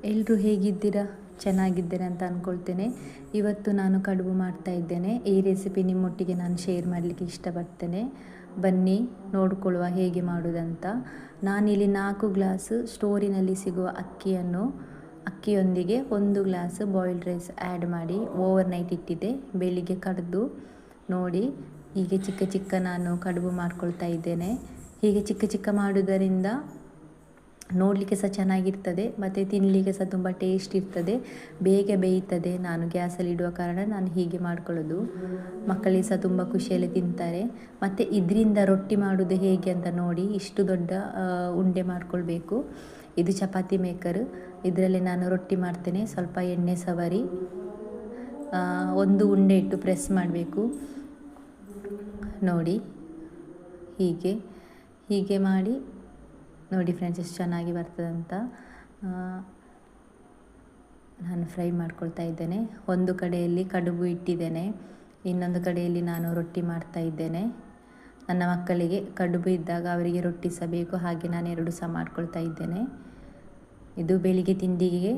ಎಲ್ಲರೂ ಹೇಗಿದ್ದೀರಾ? ಚೆನ್ನಾಗಿದ್ದೀರಾ ಅಂತ ಅಂದ್ಕೊಳ್ತೇನೆ. ಇವತ್ತು ನಾನು ಕಡುಬು ಮಾಡ್ತಾ ಇದ್ದೇನೆ. ಈ ರೆಸಿಪಿ ನಿಮ್ಮೊಟ್ಟಿಗೆ ನಾನು ಶೇರ್ ಮಾಡಲಿಕ್ಕೆ ಇಷ್ಟಪಡ್ತೇನೆ. ಬನ್ನಿ ನೋಡಿಕೊಳ್ಳುವ ಹೇಗೆ ಮಾಡೋದಂತ. ನಾನಿಲ್ಲಿ 4 ಗ್ಲಾಸ್ ಸ್ಟೋರಿನಲ್ಲಿ ಸಿಗುವ ಅಕ್ಕಿಯೊಂದಿಗೆ 1 ಗ್ಲಾಸ್ ಬಾಯ್ಲ್ಡ್ ರೈಸ್ ಆ್ಯಡ್ ಮಾಡಿ ಓವರ್ ನೈಟ್ ಇಟ್ಟಿದ್ದೆ. ಬೆಳಿಗ್ಗೆ ಕಡೆದು ನೋಡಿ ಹೀಗೆ ಚಿಕ್ಕ ಚಿಕ್ಕ ನಾನು ಕಡುಬು ಮಾಡ್ಕೊಳ್ತಾ ಇದ್ದೇನೆ. ಹೀಗೆ ಚಿಕ್ಕ ಚಿಕ್ಕ ಮಾಡೋದರಿಂದ ನೋಡಲಿಕ್ಕೆ ಸಹ ಚೆನ್ನಾಗಿರ್ತದೆ ಮತ್ತು ತಿನ್ನಲಿಕ್ಕೆ ಸಹ ತುಂಬ ಟೇಸ್ಟ್ ಇರ್ತದೆ, ಬೇಗ ಬೇಯ್ತದೆ. ನಾನು ಗ್ಯಾಸಲ್ಲಿ ಇಡುವ ಕಾರಣ ನಾನು ಹೀಗೆ ಮಾಡ್ಕೊಳ್ಳೋದು. ಮಕ್ಕಳಿಗೆ ಸಹ ತುಂಬ ಖುಷಿಯಲ್ಲಿ ತಿಂತಾರೆ. ಮತ್ತು ಇದರಿಂದ ರೊಟ್ಟಿ ಮಾಡೋದು ಹೇಗೆ ಅಂತ ನೋಡಿ. ಇಷ್ಟು ದೊಡ್ಡ ಉಂಡೆ ಮಾಡ್ಕೊಳ್ಬೇಕು. ಇದು ಚಪಾತಿ ಮೇಕರ್, ಇದರಲ್ಲಿ ನಾನು ರೊಟ್ಟಿ ಮಾಡ್ತೇನೆ. ಸ್ವಲ್ಪ ಎಣ್ಣೆ ಸವರಿ ಒಂದು ಉಂಡೆ ಇಟ್ಟು ಪ್ರೆಸ್ ಮಾಡಬೇಕು. ನೋಡಿ ಹೀಗೆ ಮಾಡಿ ನೋಡಿ ಫ್ರೆಂಡ್ಸ್, ಎಷ್ಟು ಚೆನ್ನಾಗಿ ಬರ್ತದಂತ. ನಾನು ಫ್ರೈ ಮಾಡ್ಕೊಳ್ತಾ ಇದ್ದೇನೆ. ಒಂದು ಕಡೆಯಲ್ಲಿ ಕಡುಬು ಇಟ್ಟಿದ್ದೇನೆ, ಇನ್ನೊಂದು ಕಡೆಯಲ್ಲಿ ನಾನು ರೊಟ್ಟಿ ಮಾಡ್ತಾ ಇದ್ದೇನೆ. ನನ್ನ ಮಕ್ಕಳಿಗೆ ಕಡುಬು ಇದ್ದಾಗ ಅವರಿಗೆ ರೊಟ್ಟಿ ಸಹ ಬೇಕು, ಹಾಗೆ ನಾನು 2 ಸಹ ಮಾಡ್ಕೊಳ್ತಾ ಇದ್ದೇನೆ. ಇದು ಬೆಳಿಗ್ಗೆ ತಿಂಡಿಗೆ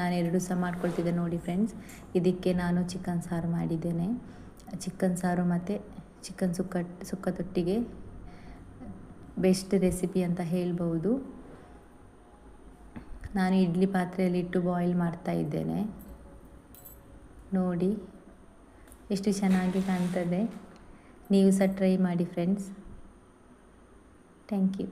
ನಾನು 2 ಸಹ ಮಾಡ್ಕೊಳ್ತಿದ್ದೆ. ನೋಡಿ ಫ್ರೆಂಡ್ಸ್, ಇದಕ್ಕೆ ನಾನು ಚಿಕನ್ ಸಾರು ಮಾಡಿದ್ದೇನೆ. ಚಿಕನ್ ಸಾರು ಮತ್ತು ಚಿಕನ್ ಸುಕ್ಕ ತೊಟ್ಟಿಗೆ ಬೆಸ್ಟ್ ರೆಸಿಪಿ ಅಂತ ಹೇಳ್ಬೋದು. ನಾನು ಇಡ್ಲಿ ಪಾತ್ರೆಯಲ್ಲಿ ಇಟ್ಟು ಬಾಯ್ಲ್ ಮಾಡ್ತಾ ಇದ್ದೇನೆ. ನೋಡಿ ಎಷ್ಟು ಚೆನ್ನಾಗಿ ಕಾಣ್ತದೆ. ನೀವು ಸಹ ಟ್ರೈ ಮಾಡಿ ಫ್ರೆಂಡ್ಸ್. Thank you.